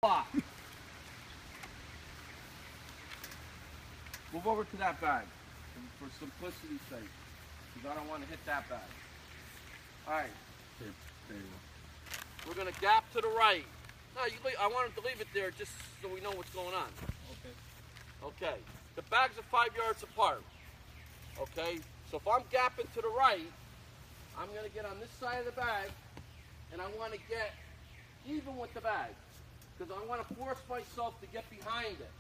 block. Move over to that bag for simplicity's sake, because I don't want to hit that bag. All right. There you go. We're going to gap to the right. No, I wanted to leave it there just so we know what's going on. Okay. Okay. The bags are 5 yards apart. Okay. So if I'm gapping to the right, I'm going to get on this side of the bag, and I want to get even with the bag, because I want to force myself to get behind it.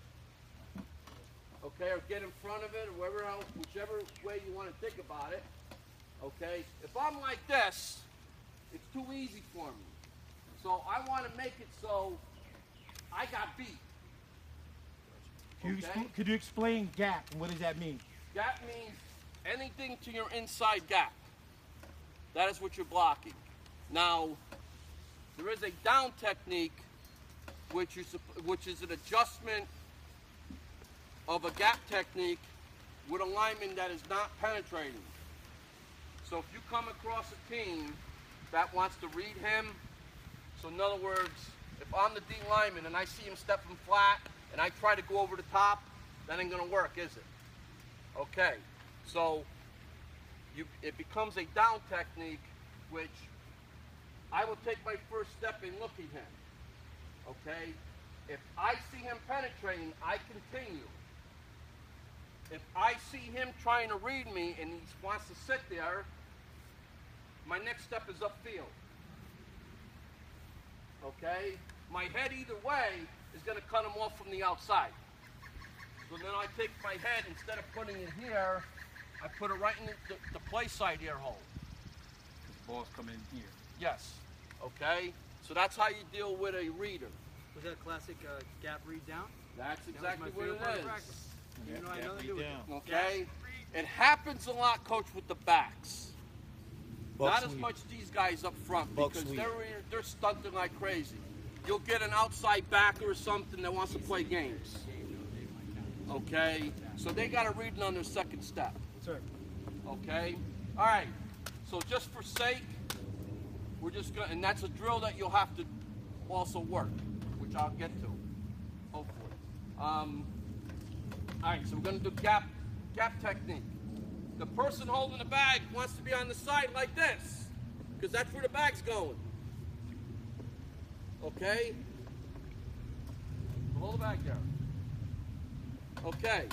Okay, or get in front of it, or whichever way you want to think about it. Okay, if I'm like this, it's too easy for me. So I want to make it so I got beat. Could you explain gap and what does that mean? Gap means anything to your inside gap. That is what you're blocking. Now, there is a down technique, which is an adjustment of a gap technique with a lineman that is not penetrating. So if you come across a team that wants to read him, so in other words, if I'm the D lineman and I see him stepping flat and I try to go over the top, that ain't gonna work, is it? Okay, so it becomes a down technique, which I will take my first step and look at him. Okay, if I see him penetrating, I continue. If I see him trying to read me and he wants to sit there, my next step is upfield. Okay? My head either way is going to cut him off from the outside. So then I take my head, instead of putting it here, I put it right in the play side ear hole. The ball's coming in here. Yes. Okay? So that's how you deal with a reader. Was that classic gap read down? That's exactly that was my what favorite part it of is. practice. Even though I had nothing to do with it. Okay? It happens a lot, Coach, with the backs. Not as much these guys up front, because they're stunting like crazy. You'll get an outside backer or something that wants to play games. Okay? So they got to read it on their second step. Sir. Okay? All right. So just for sake, we're just going to, and that's a drill that you'll have to also work, which I'll get to, hopefully. All right, so we're going to do gap technique. The person holding the bag wants to be on the side like this, because that's where the bag's going. Okay? Hold the bag there. Okay.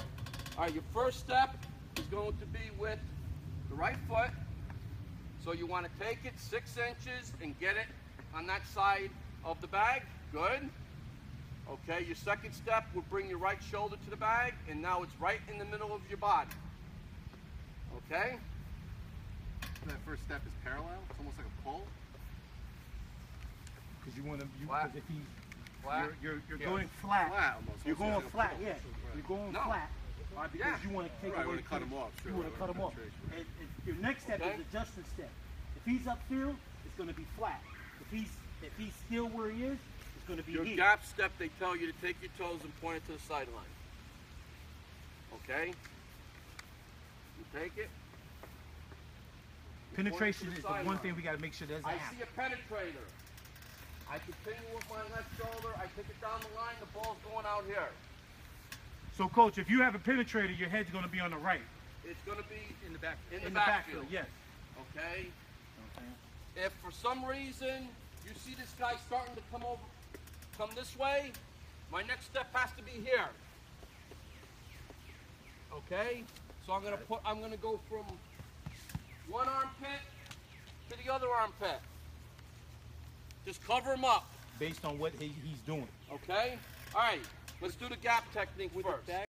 All right, your first step is going to be with the right foot. So you want to take it 6 inches and get it on that side of the bag. Good. Okay, your second step will bring your right shoulder to the bag, and now it's right in the middle of your body. Okay? That first step is parallel. It's almost like a pull. Because you want to, Flat. because if he, Flat. you're going flat. Flat almost. You're going Almost like a flat, pull. yeah. Right. You're going No. flat. Because Yeah. you want to take Right, away. want to cut him off. Sure. You want to cut him off. And your next step Okay. is adjustment step. If he's upfield, it's going to be flat. If he's still where he is, it's going to be Your here. gap step, they tell you to take your toes and point it to the sideline. Okay? You take it. Penetration Point it is to the one sideline. thing we got to make sure doesn't I happen. see a penetrator. I continue with my left shoulder. I take it down the line. The ball's going out here. So, Coach, if you have a penetrator, your head's going to be on the right. It's going to be In the back. in the In backfield. yes. Okay? If for some reason you see this guy starting to come this way, my next step has to be here. Okay? So I'm gonna go from one armpit to the other armpit. Just cover him up. Based on what he's doing. Okay? All right. Let's do the gap technique first.